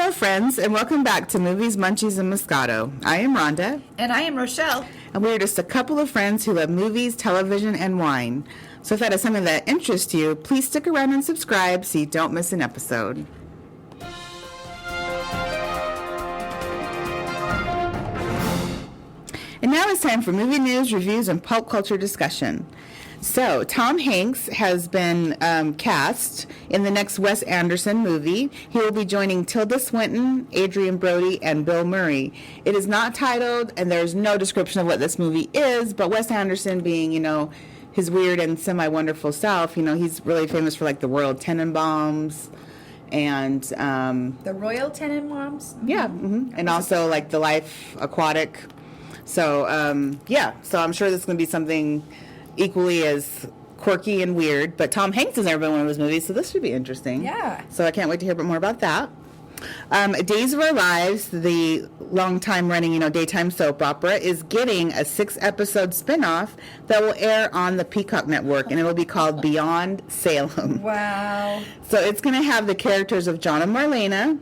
Hello, friends, and welcome back to Movies, Munchies, and Moscato. I am Rhonda. And I am Rochelle. And we are just a couple of friends who love movies, television, and wine. So if that is something that interests you, please stick around and subscribe so you don't miss an episode. And now it's time for movie news, reviews, and pulp culture discussion. So, Tom Hanks has been cast in the next Wes Anderson movie. He will be joining Tilda Swinton, Adrian Brody, and Bill Murray. It is not titled, and there's no description of what this movie is, but Wes Anderson being, his weird and semi-wonderful self, he's really famous for, the Royal Tenenbaums and... the Royal Tenenbaums? Yeah, mm-hmm. And also, the Life Aquatic. So, so I'm sure this is going to be something equally as quirky and weird, but Tom Hanks has never been in one of his movies, so this should be interesting. Yeah. So I can't wait to hear a bit more about that. Days of Our Lives, the long-time running, daytime soap opera, is getting a 6-episode spinoff that will air on the Peacock Network, and it'll be called Beyond Salem. Wow. So it's going to have the characters of John and Marlena,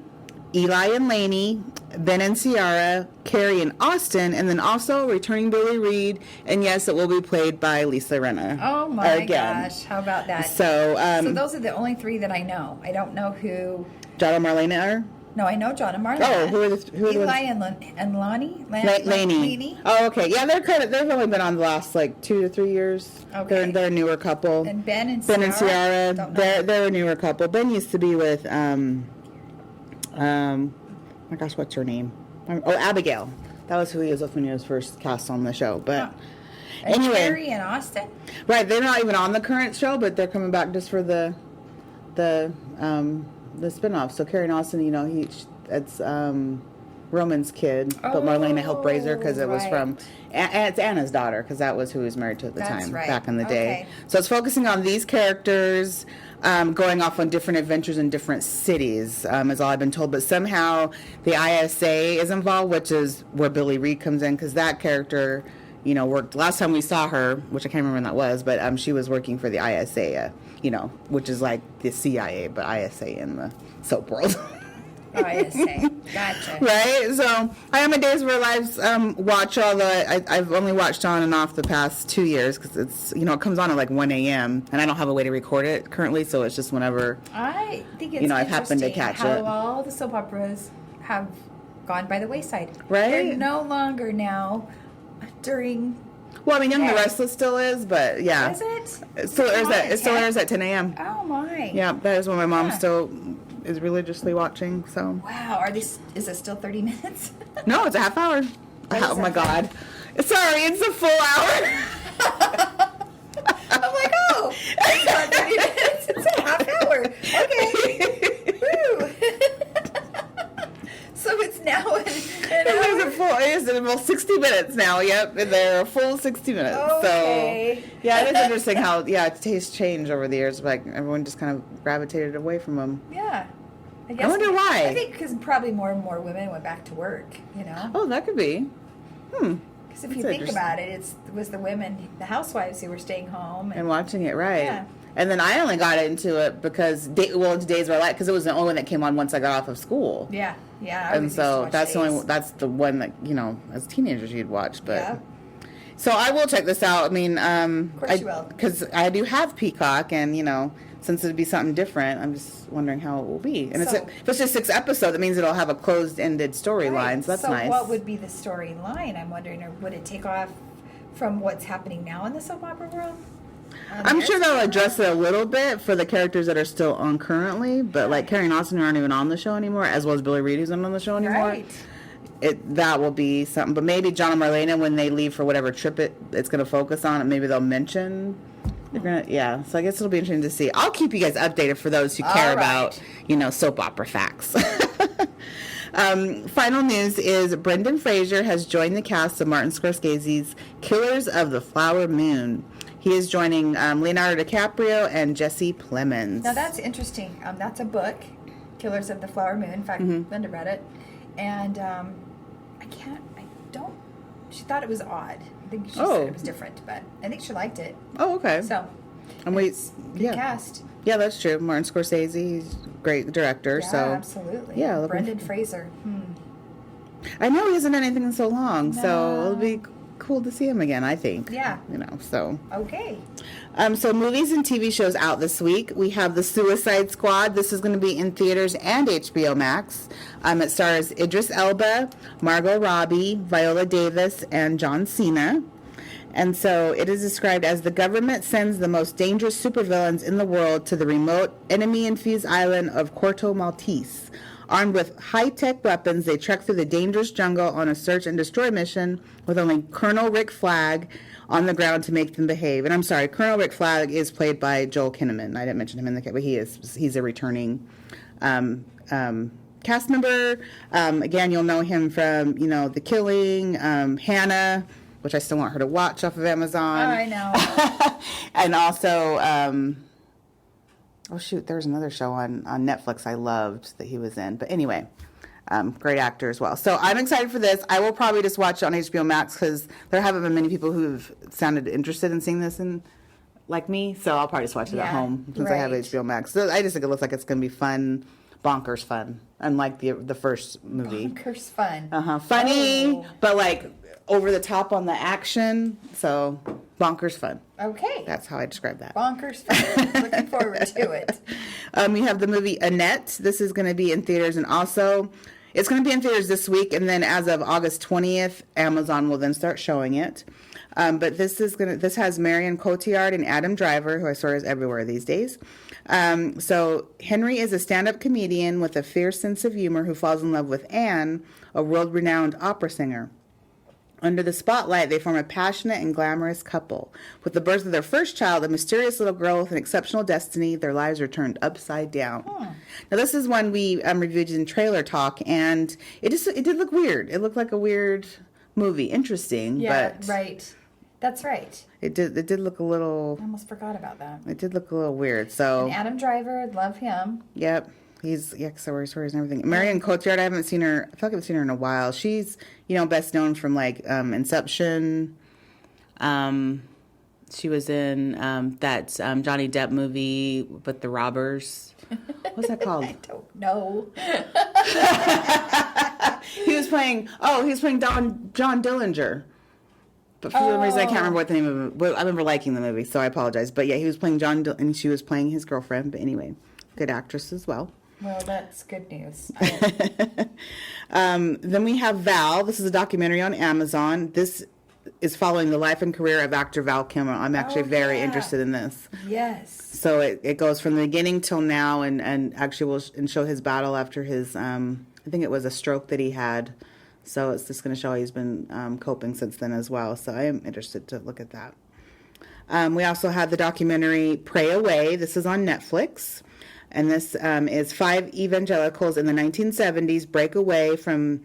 Eli and Lainey, Ben and Ciara, Carrie and Austin, and then also returning Billy Reed, and yes, it will be played by Lisa Rinna. Oh my gosh, how about that? So those are the only three that I know. I don't know who John and Marlena are? No, I know John and Marlena. Oh, who are the Eli and Lonnie? Laney. Oh, okay. Yeah, they've only been on the last 2 to 3 years. Okay. They're a newer couple. And Ben and Ciara. They're a newer couple. Ben used to be with my gosh, what's her name? Abigail. That was who he was with when he was first cast on the show. But anyway, Carrie and Austin. Right, they're not even on the current show, but they're coming back just for the spinoff. So Carrie and Austin, it's Roman's kid, but Marlena helped raise her because it was from it's Anna's daughter, because that was who he was married to at the time back in the day. So it's focusing on these characters. Going off on different adventures in different cities, is all I've been told. But somehow the ISA is involved, which is where Billy Reed comes in, because that character, worked. Last time we saw her, which I can't remember when that was, but she was working for the ISA, which is like the CIA, but ISA in the soap world. ISA, gotcha. Right, so I am a Days of Our Lives watch, although I've only watched on and off the past 2 years, because it's, it comes on at 1 a.m. and I don't have a way to record it currently, so it's just whenever I think it's I've happened to catch how it. all the soap operas have gone by the wayside. Right? They're no longer now during. Well, Young and the Restless still is, but yeah. Is it? It still airs at 10 a.m. Oh my. Yeah, that is when my mom still is religiously watching. So. Wow, is it still 30 minutes? No, it's a half hour. Oh my God. Sorry, it's a full hour. I'm like, it's not 30 minutes. It's a half hour. Okay. Woo. So it's now It's a full 60 minutes now. Yep, they're a full 60 minutes. Okay. So yeah, it is interesting how tastes change over the years. Everyone just kind of gravitated away from them. Yeah. I wonder why. I think because probably more and more women went back to work. Oh, that could be. Because if you think about it, it was the women, the housewives, who were staying home and watching it, right? Yeah. And then I only got into it because it's Days of Our Life, because it was the only one that came on once I got off of school. Yeah. And so that's the one that as teenagers you'd watch. But yeah. So I will check this out. Of course you will, because I do have Peacock, and since it'd be something different, I'm just wondering how it will be. And if it's just 6 episodes, that means it'll have a closed-ended storyline. Right. So that's nice. So what would be the storyline? I'm wondering, or would it take off from what's happening now in the soap opera world? I'm sure they'll address it a little bit for the characters that are still on currently, but Carrie and Austin aren't even on the show anymore, as well as Billy Reed, who's not on the show anymore. Right. That will be something. But maybe John and Marlena, when they leave for whatever trip it's going to focus on, maybe they'll mention. So I guess it'll be interesting to see. I'll keep you guys updated for those who care about, soap opera facts. Final news is Brendan Fraser has joined the cast of Martin Scorsese's Killers of the Flower Moon. He is joining Leonardo DiCaprio and Jesse Plemons. Now that's interesting. That's a book, Killers of the Flower Moon. In fact, Linda read it, and she thought it was odd. I think she said it was different, but I think she liked it. Oh, okay. So, and good cast. Yeah, that's true. Martin Scorsese, he's a great director. Yeah, so absolutely. Yeah, Brendan Fraser. I know he hasn't done anything in so long, so it'll be cool to see him again, I think. Yeah. So. Okay. So movies and TV shows out this week. We have The Suicide Squad. This is going to be in theaters and HBO Max. It stars Idris Elba, Margot Robbie, Viola Davis, and John Cena. And so it is described as the government sends the most dangerous supervillains in the world to the remote enemy-infused island of Corto Maltese. Armed with high-tech weapons, they trek through the dangerous jungle on a search and destroy mission with only Colonel Rick Flag on the ground to make them behave. And I'm sorry, Colonel Rick Flag is played by Joel Kinnaman. I didn't mention him in the cast, but he's a returning cast member. Again, you'll know him from, The Killing, Hannah, which I still want her to watch off of Amazon. Oh, I know. And also, there's another show on Netflix I loved that he was in. But anyway, great actor as well. So I'm excited for this. I will probably just watch it on HBO Max because there haven't been many people who've sounded interested in seeing this like me. So I'll probably just watch it at home since I have HBO Max. So I just think it looks like it's going to be fun, bonkers fun, unlike the first movie. Bonkers fun. Funny, but like over the top on the action. So bonkers fun. Okay. That's how I describe that. Bonkers fun. Looking forward to it. You have the movie Annette. This is going to be in theaters, and also it's going to be in theaters this week, and then as of August 20th, Amazon will then start showing it. But this has Marion Cotillard and Adam Driver, who I swear is everywhere these days. So Henry is a stand-up comedian with a fierce sense of humor who falls in love with Anne, a world-renowned opera singer. Under the spotlight, they form a passionate and glamorous couple. With the birth of their first child, a mysterious little girl with an exceptional destiny, their lives are turned upside down. Now, this is one we reviewed in Trailer Talk, and it did look weird. It looked like a weird movie. Interesting, but... right. That's right. It did look a little... I almost forgot about that. It did look a little weird, so... And Adam Driver, love him. Yep. He's, stories and everything. Marion Cotillard, I haven't seen her... I feel like I haven't seen her in a while. She's, best known from, like, Inception. She was in that Johnny Depp movie with the robbers. What's that called? I don't know. He was playing John Dillinger. But for some reason, I can't remember what the name of it was. I remember liking the movie, so I apologize. But yeah, he was playing and she was playing his girlfriend. But anyway, good actress as well. Well, that's good news. Then we have Val. This is a documentary on Amazon. This is following the life and career of actor Val Kilmer. I'm actually very interested in this. Yes. So it goes from the beginning till now, and actually will show his battle after his, I think it was a stroke that he had. So it's just going to show how he's been coping since then as well. So I am interested to look at that. We also have the documentary Pray Away. This is on Netflix. And this is 5 evangelicals in the 1970s break away from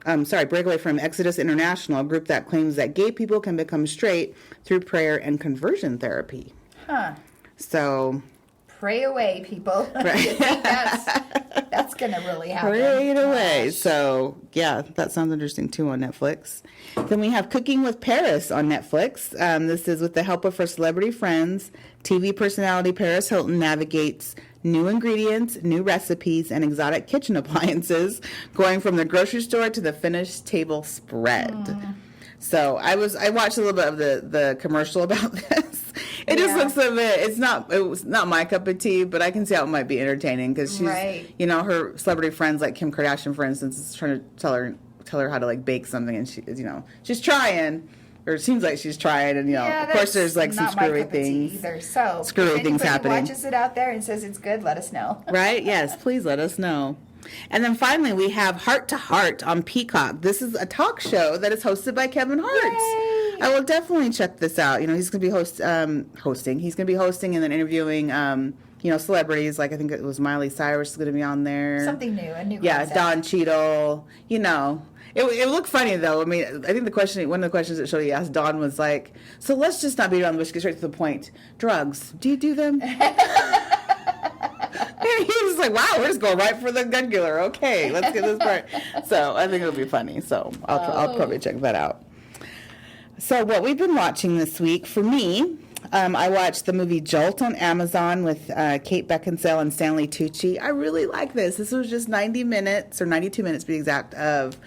Exodus International, a group that claims that gay people can become straight through prayer and conversion therapy. Huh. So... Pray away, people. Right. That's going to really happen. Pray it away. So, yeah, that sounds interesting, too, on Netflix. Then we have Cooking with Paris on Netflix. This is with the help of her celebrity friends. TV personality Paris Hilton navigates new ingredients, new recipes, and exotic kitchen appliances, going from the grocery store to the finished table spread. So I watched a little bit of the commercial about this. It just looks a bit. It was not my cup of tea, but I can see how it might be entertaining because she's, her celebrity friends like Kim Kardashian, for instance, is trying to tell her how to like bake something, and she's trying, or it seems like she's trying, and of course there's like some screwy things. Either. So screwy things happening. Watches it out there and says it's good. Let us know. Right? Yes, please let us know. And then finally, we have Heart to Heart on Peacock. This is a talk show that is hosted by Kevin Hart. Yay! I will definitely check this out. He's going to be hosting. He's going to be hosting and then interviewing, celebrities. Like I think it was Miley Cyrus is going to be on there. Something new, a new Yeah, concept. Don Cheadle. It looked funny though. I mean, I think one of the questions that Shirley asked Don was like, "So let's just not beat around the bush, get straight to the point. Drugs. Do you do them?" He was like, wow, we're just going right for the jugular. Okay, let's get this part. So I think it'll be funny. So I'll probably check that out. So what we've been watching this week, for me, I watched the movie Jolt on Amazon with Kate Beckinsale and Stanley Tucci. I really like this. This was just 90 minutes, or 92 minutes to be exact, of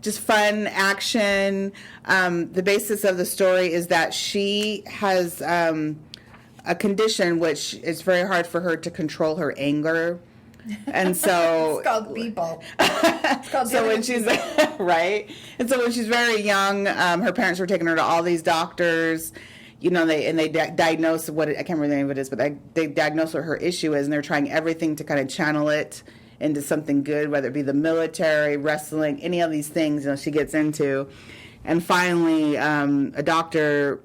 just fun action. The basis of the story is that she has a condition which is very hard for her to control her anger. And so it's called people. It's called so when she's right, and so when she's very young, her parents were taking her to all these doctors. They diagnose I can't remember the name of it is, but they diagnose what her issue is, and they're trying everything to kind of channel it into something good, whether it be the military, wrestling, any of these things she gets into. And finally, a doctor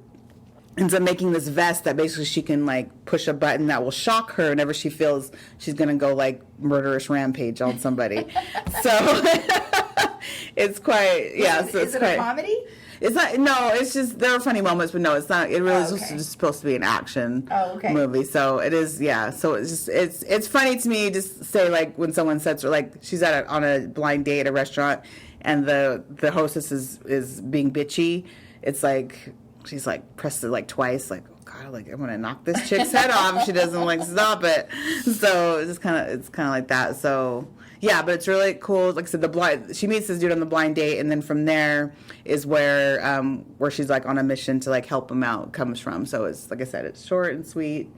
ends up making this vest that basically she can push a button that will shock her whenever she feels she's going to go murderous rampage on somebody. So it's quite, yeah. Is it a comedy? It's not. No, it's just there are funny moments, but no, it's not. It really is just supposed to be an action movie. So it is. Yeah. So it's funny to me just say when someone says she's on a blind date at a restaurant, and the hostess is being bitchy. It's she's pressed it twice. Oh God, I'm gonna knock this chick's head off if she doesn't stop it. So it's kind of like that. So. Yeah, but it's really cool. Like I said, she meets this dude on the blind date, and then from there is where she's on a mission to help him out comes from. So it's like I said, it's short and sweet.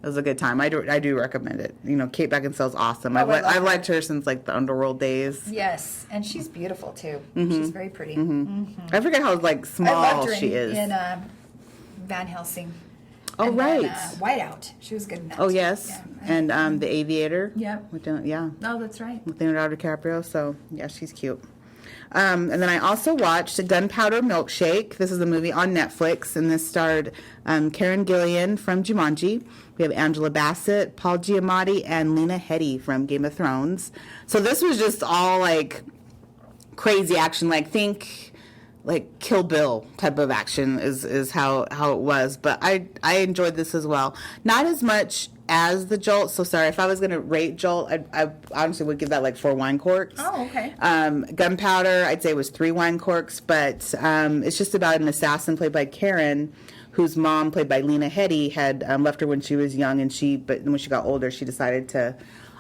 It was a good time. I do recommend it. Kate Beckinsale's awesome. I've liked her since the Underworld days. Yes, and she's beautiful too. Mm-hmm. She's very pretty. Mm-hmm. Mm-hmm. I forget how small I loved her she is. In Van Helsing. Oh, and right. Then, Whiteout. She was good in that. Oh, yes. Yeah. And The Aviator. Yep. Yeah. Oh, that's right. With Leonardo DiCaprio. So, yeah, she's cute. And then I also watched Gunpowder Milkshake. This is a movie on Netflix, and this starred Karen Gillian from Jumanji. We have Angela Bassett, Paul Giamatti, and Lena Headey from Game of Thrones. So this was just all crazy action. Think Kill Bill type of action is how it was. But I enjoyed this as well. Not as much as the Jolt. So sorry, if I was going to rate Jolt, I honestly would give that 4 wine corks. Oh, okay. Gunpowder, I'd say was 3 wine corks. But it's just about an assassin played by Karen, whose mom, played by Lena Headey, had left her when she was young, but when she got older, she decided to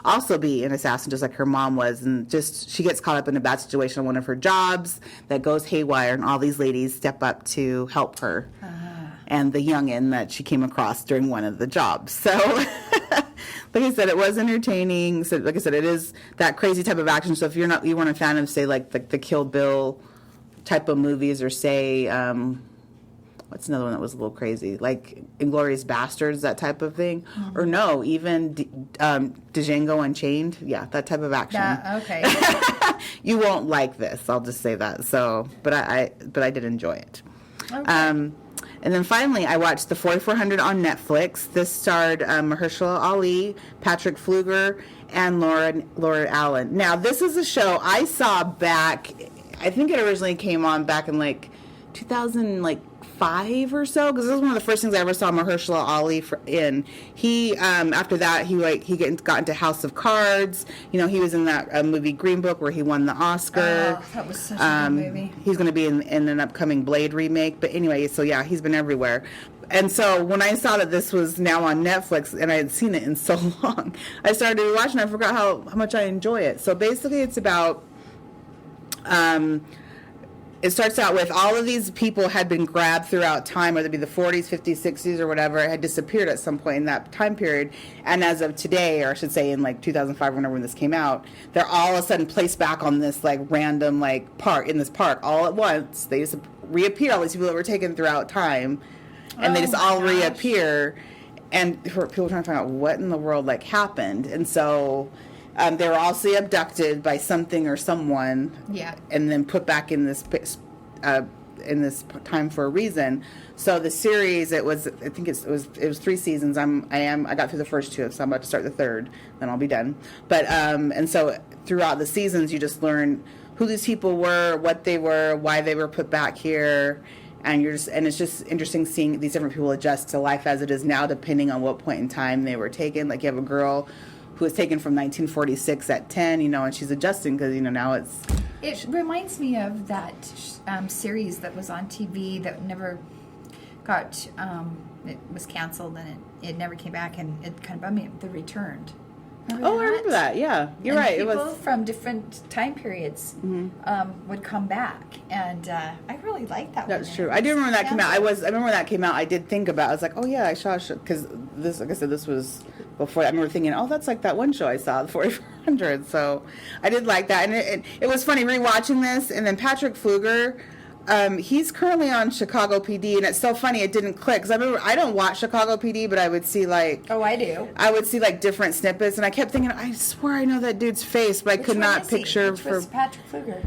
also be an assassin just like her mom was, and just she gets caught up in a bad situation on one of her jobs that goes haywire, and all these ladies step up to help her and the youngin that she came across during one of the jobs. So like I said, it was entertaining. So like I said, it is that crazy type of action. So if you weren't a fan of say the Kill Bill type of movies, or say what's another one that was a little crazy? Inglourious Bastards, that type of thing. Mm-hmm. Or no, even Django Unchained. Yeah, that type of action. Okay. You won't like this, I'll just say that. So, but I did enjoy it. Okay. And then finally, I watched The 4400 on Netflix. This starred Mahershala Ali, Patrick Fluger, and Laura Allen. Now, this is a show I saw back, I think it originally came on back in 2005 or so, because this was one of the first things I ever saw Mahershala Ali in. He after that he got into House of Cards. He was in that movie Green Book where he won the Oscar. Oh, that was such a good movie. He's going to be in an upcoming Blade remake. But anyway, so yeah, he's been everywhere. And so when I saw that this was now on Netflix, and I had seen it in so long, I started watching. I forgot how much I enjoy it. So basically, it's about. It starts out with all of these people had been grabbed throughout time, whether it be the 40s, 50s, 60s, or whatever, had disappeared at some point in that time period. And as of today, or I should say in 2005, whenever when this came out, they're all of a sudden placed back on this random park, in this park all at once. They just reappear, all these people that were taken throughout time, and they just all reappear. And people trying to find out what in the world happened. And so they were also abducted by something or someone, and then put back in this time for a reason. So the series, it was 3 seasons. I got through the first 2, so I'm about to start the 3rd. Then I'll be done. But and so throughout the seasons, you just learn who these people were, what they were, why they were put back here, and it's just interesting seeing these different people adjust to life as it is now, depending on what point in time they were taken. You have a girl who was taken from 1946 at 10, and she's adjusting because, now it's... It reminds me of that series that was on TV that never got it was canceled and it never came back, and it kind of bummed me. They returned. Oh, I remember that. Yeah, you're and right. People it was from different time periods would come back, and I really liked that. That's one. true. I do remember that came out. I remember when that came out. I did think about. I was like, oh yeah, I saw because this. Like I said, this was before. I remember thinking, oh, that's like that one show I saw, the 4400. So I did like that, and it was funny rewatching this. And then Patrick Fluger. He's currently on Chicago PD, and it's so funny it didn't click because I remember I don't watch Chicago PD, but I would see like I do. I would see like different snippets, and I kept thinking I swear I know that dude's face, but I could not picture Which was Patrick Fluger.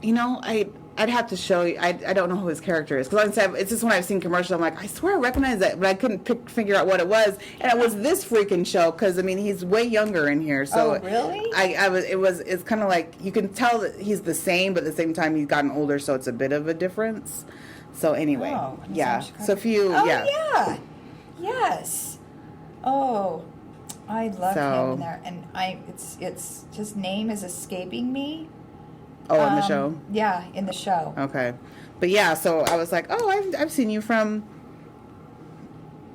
You know, I'd have to show you. I don't know who his character is because it's just when I've seen commercials, I'm like I swear I recognize that, but I couldn't figure out what it was, and it was this freaking show because I mean he's way younger in here. So oh really? It's kind of like you can tell that he's the same, but at the same time he's gotten older, so it's a bit of a difference. So anyway, yeah. So if you yeah, yes. Oh, I love him in there, and it's his name is escaping me. Oh, in the show? Yeah, in the show. Okay. But yeah, so I was like, oh, I've seen you from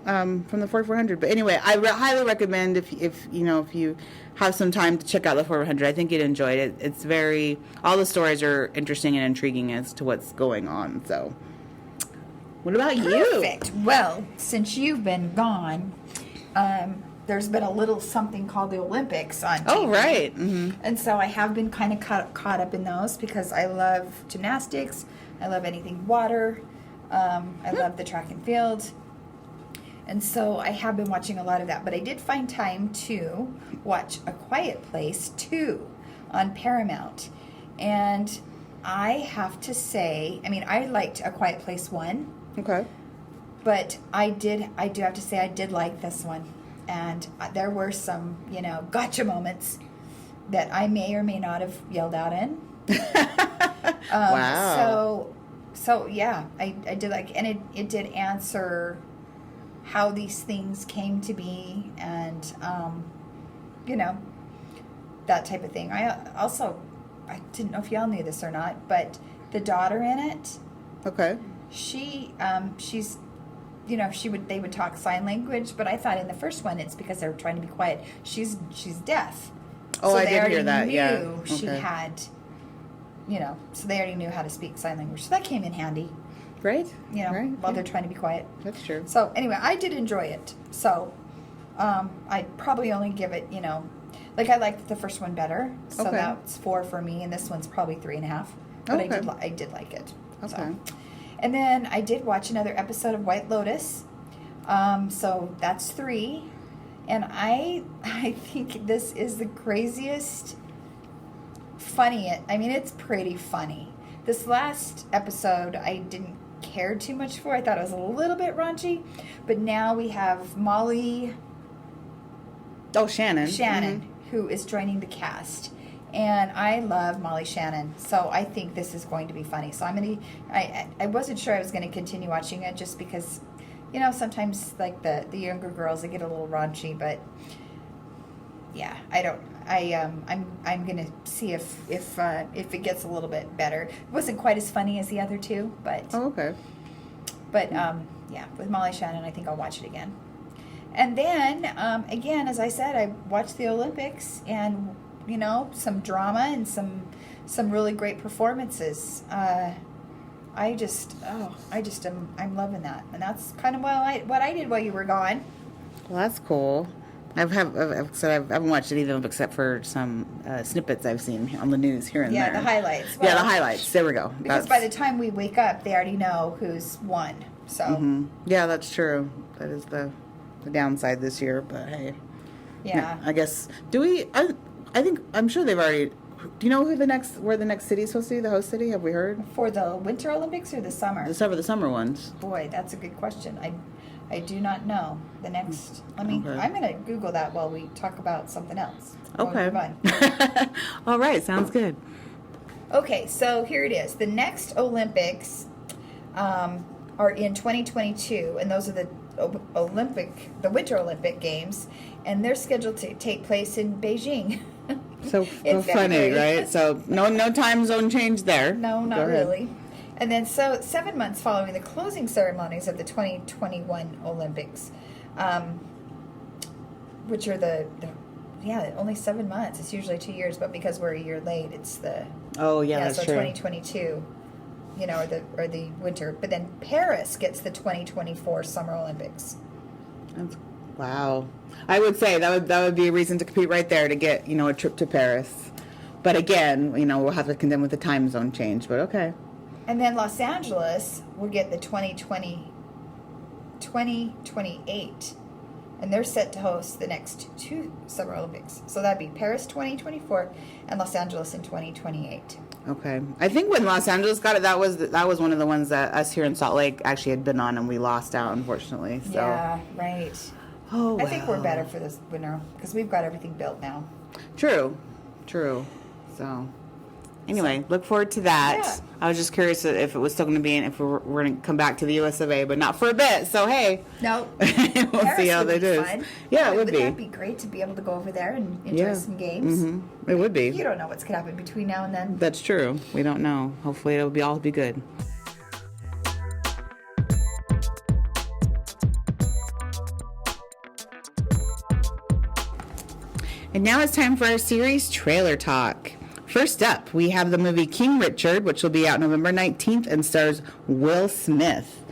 the 4400. But anyway, I highly recommend if you have some time to check out the 4400. I think you'd enjoy it. It's all the stories are interesting and intriguing as to what's going on. So, what about you? Perfect. Well, since you've been gone, there's been a little something called the Olympics on TV. Oh, right. Mm-hmm. And so I have been kind of caught up in those because I love gymnastics. I love anything water. I love the track and field. And so I have been watching a lot of that. But I did find time to watch A Quiet Place 2 on Paramount. And I have to say, I mean, I liked A Quiet Place 1. Okay. But I do have to say I did like this one. And there were some, gotcha moments that I may or may not have yelled out in. Wow. So yeah, I did like, and it did answer how these things came to be, and that type of thing. I didn't know if y'all knew this or not, but the daughter in it. Okay. She's. They would talk sign language, but I thought in the first one it's because they were trying to be quiet. She's deaf. Oh, so I did hear that. Yeah. She had, so they already knew how to speak sign language. So that came in handy. Right. While they're trying to be quiet. That's true. So anyway, I did enjoy it. So, I'd probably only give it, like I liked the first one better. So that's 4 for me, and this one's probably 3.5. But I did like it. Okay. So. And then I did watch another episode of White Lotus. So that's 3. And I think this is the craziest, it's pretty funny. This last episode I didn't care too much for. I thought it was a little bit raunchy. But now we have Molly... Oh, Shannon. Shannon, who is joining the cast. And I love Molly Shannon, so I think this is going to be funny. So I wasn't sure I was going to continue watching it just because, sometimes like the younger girls, they get a little raunchy, but yeah, I'm going to see if it gets a little bit better. It wasn't quite as funny as the other two, but oh, okay. But yeah, with Molly Shannon, I think I'll watch it again. And then again, as I said, I watched the Olympics and. Some drama and some really great performances. I'm loving that, and that's kind of what I did while you were gone. Well, that's cool. I haven't watched any of them except for some snippets I've seen on the news here and there. Yeah, the highlights. Well, the highlights. There we go. Because by the time we wake up, they already know who's won. So. Mm-hmm. Yeah, that's true. That is the downside this year, but hey. Yeah. I guess. I'm sure they've already. Do you know where the next city is supposed to be? The host city? Have we heard? For the Winter Olympics or the summer? The summer ones. Boy, that's a good question. I do not know the next. I'm going to Google that while we talk about something else. Okay. All right. Sounds good. Okay, so here it is. The next Olympics are in 2022, and those are the Winter Olympic Games, and they're scheduled to take place in Beijing. So funny, right? So no time zone change there. No, not really. And then 7 months following the closing ceremonies of the 2021 Olympics, which are only 7 months. It's usually 2 years, but because we're a year late, it's the that's so true. 2022, or the winter. But then Paris gets the 2024 Summer Olympics. Wow. I would say that would be a reason to compete right there to get, a trip to Paris. But again, we'll have to contend with the time zone change, but okay. And then Los Angeles will get the 2028. And they're set to host the next 2 Summer Olympics. So that'd be Paris 2024 and Los Angeles in 2028. Okay. I think when Los Angeles got it, that was one of the ones that us here in Salt Lake actually had been on, and we lost out, unfortunately. So. Yeah, right. Oh, wow. I think we're better for this winter because we've got everything built now. True. So, anyway, look forward to that. Yeah. I was just curious if it was still going to be, if we're going to come back to the US of A, but not for a bit. So, hey. No. We'll see how that is. Fun. Yeah, it would be. That'd be great to be able to go over there and enjoy some games. Mm-hmm. It would be. You don't know what's going to happen between now and then. That's true. We don't know. Hopefully it'll all be good. And now it's time for our series trailer talk. First up, we have the movie King Richard, which will be out November 19th and stars Will Smith.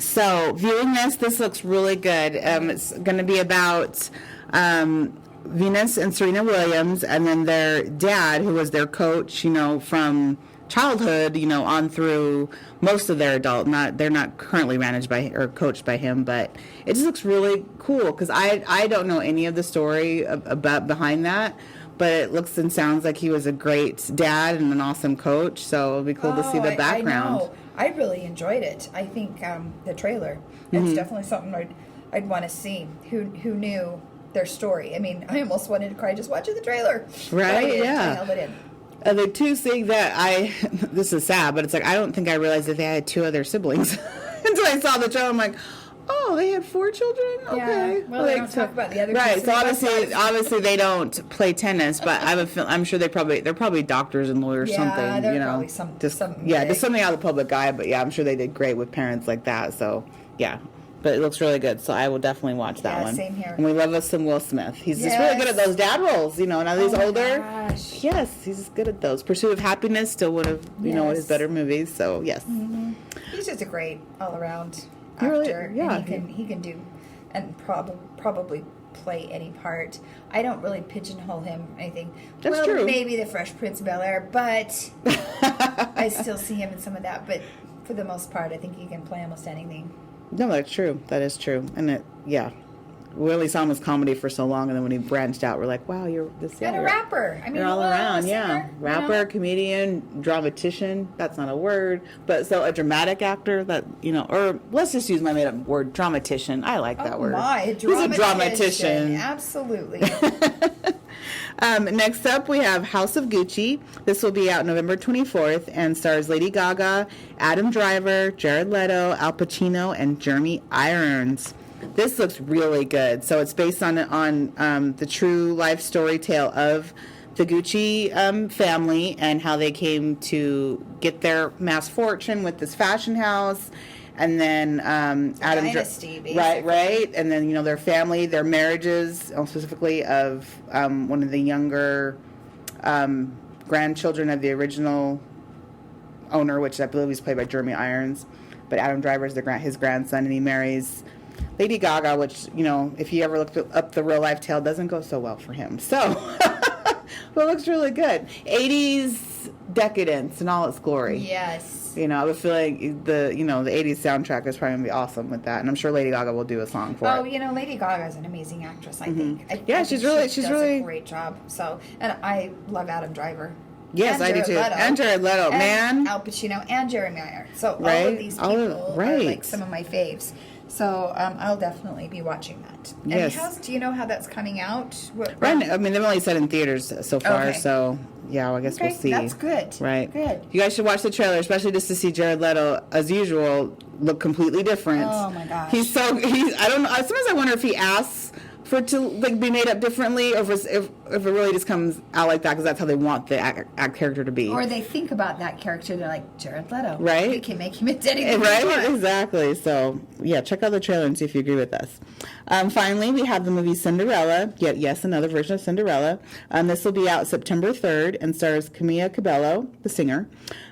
So viewing this looks really good. It's going to be about Venus and Serena Williams, and then their dad, who was their coach, from childhood, on through most of their adult. They're not currently managed by or coached by him, but it just looks really cool because I don't know any of the story about behind that. But it looks and sounds like he was a great dad and an awesome coach, so it'll be cool to see the background. I know. I really enjoyed it. I think the trailer, it's definitely something I'd want to see. Who knew their story? I mean, I almost wanted to cry just watching the trailer. Right, yeah. I held it in. The two things that this is sad, but it's like I don't think I realized that they had 2 other siblings until I saw the trailer. I'm like, oh, they had 4 children? Okay. Yeah. Well, they don't talk about the other right. kids. So obviously they don't play tennis, but I'm sure they're probably doctors and lawyers, something. They're probably something just something out of the public eye. But yeah, I'm sure they did great with parents like that. So yeah. But it looks really good, so I will definitely watch that one. Same here. And we love us some Will Smith. He's just really good at those dad roles, now that he's older. Gosh. Yes, he's good at those. Pursuit of Happiness, still one of one of his better movies. So yes, he's just a great all-around actor. Really, yeah, and he can do and probably play any part. I don't really pigeonhole him or anything. That's true. Maybe the Fresh Prince of Bel-Air, but I still see him in some of that. But for the most part, I think he can play almost anything. No, that's true. That is true. And we only saw him as comedy for so long, and then when he branched out, we're like, wow, you're this. And a rapper. I mean, you're all around, singer, rapper, comedian, dramatician. That's not a word, but so a dramatic actor. That or let's just use my made-up word, dramatician. I like that word. He's a dramatician. Absolutely. Next up, we have House of Gucci. This will be out November 24th and stars Lady Gaga, Adam Driver, Jared Leto, Al Pacino, and Jeremy Irons. This looks really good. So it's based on the true life story tale of the Gucci family and how they came to get their mass fortune with this fashion house. And then Adam dynasty, basically. right, and then their family, their marriages, specifically of one of the younger grandchildren of the original owner, which I believe is played by Jeremy Irons, but Adam Driver is his grandson, and he marries Lady Gaga, which if you ever looked up the real life tale, doesn't go so well for him. So, but it looks really good. 80s decadence in all its glory. Yes. I have a feeling the 80s soundtrack is probably going to be awesome with that. And I'm sure Lady Gaga will do a song for it. Oh, Lady Gaga is an amazing actress, I think. She's really a great job. So, and I love Adam Driver. Yes, I do too. And Jared Leto, man. Al Pacino and Jeremy Irons. So all of these people are like some of my faves. So I'll definitely be watching that. Yes. And do you know how that's coming out? Right. I mean, they've only said in theaters so far, so yeah, I guess we'll see. That's good. Right. Good. You guys should watch the trailer, especially just to see Jared Leto, as usual, look completely different. Oh my gosh. I don't know. Sometimes I wonder if he asks for it to like be made up differently, or if it really just comes out like that because that's how they want the act character to be. Or they think about that character, they're like, Jared Leto. Right? We can make him into anything. Right? Exactly. So, yeah, check out the trailer and see if you agree with us. Finally, we have the movie Cinderella. Yes, another version of Cinderella. This will be out September 3rd and stars Camila Cabello, the singer.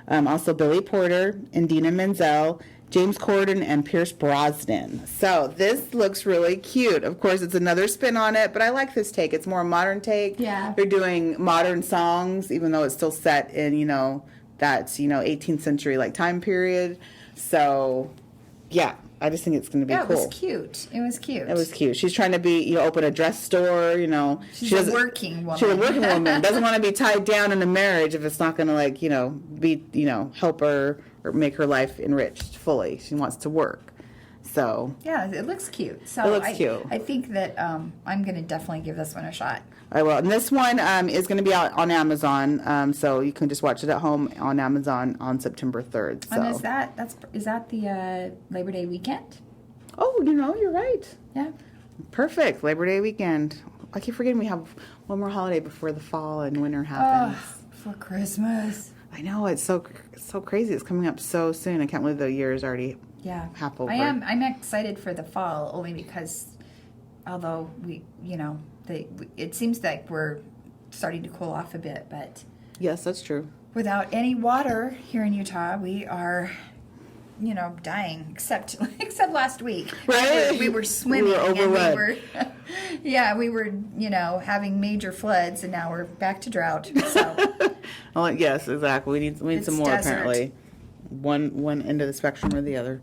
Also Billy Porter, Indina Menzel, James Corden, and Pierce Brosnan. So this looks really cute. Of course, it's another spin on it, but I like this take. It's more a modern take. Yeah. They're doing modern songs, even though it's still set in, that 18th century like time period. So, yeah, I just think it's going to be cool. It was cute. It was cute. It was cute. She's trying to be, open a dress store, She's a working woman. She's a working woman. Doesn't want to be tied down in a marriage if it's not going to, be, help her or make her life enriched fully. She wants to work. So. Yeah, it looks cute. So it looks cute. I think that I'm going to definitely give this one a shot. I will. And this one is going to be out on Amazon, so you can just watch it at home on Amazon on September 3rd. So. And is that the Labor Day weekend? Oh, you're right. Yeah. Perfect. Labor Day weekend. I keep forgetting we have one more holiday before the fall and winter happens. For Christmas. I know, it's so crazy. It's coming up so soon. I can't believe the year is already half over. I'm excited for the fall only because although it seems like we're starting to cool off a bit, but yes, that's true. Without any water here in Utah, we are dying except last week. Right. We were swimming we were overrun. and we were having major floods, and now we're back to drought. So yes, exactly. We need some more desert. Apparently. One end of the spectrum or the other.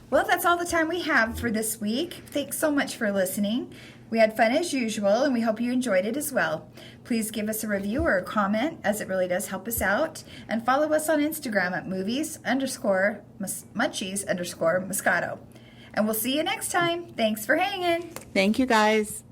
Well, that's all the time we have for this week. Thanks so much for listening. We had fun as usual, and we hope you enjoyed it as well. Please give us a review or a comment, as it really does help us out. And follow us on Instagram at movies_munchies_Moscato. And we'll see you next time. Thanks for hanging. Thank you, guys.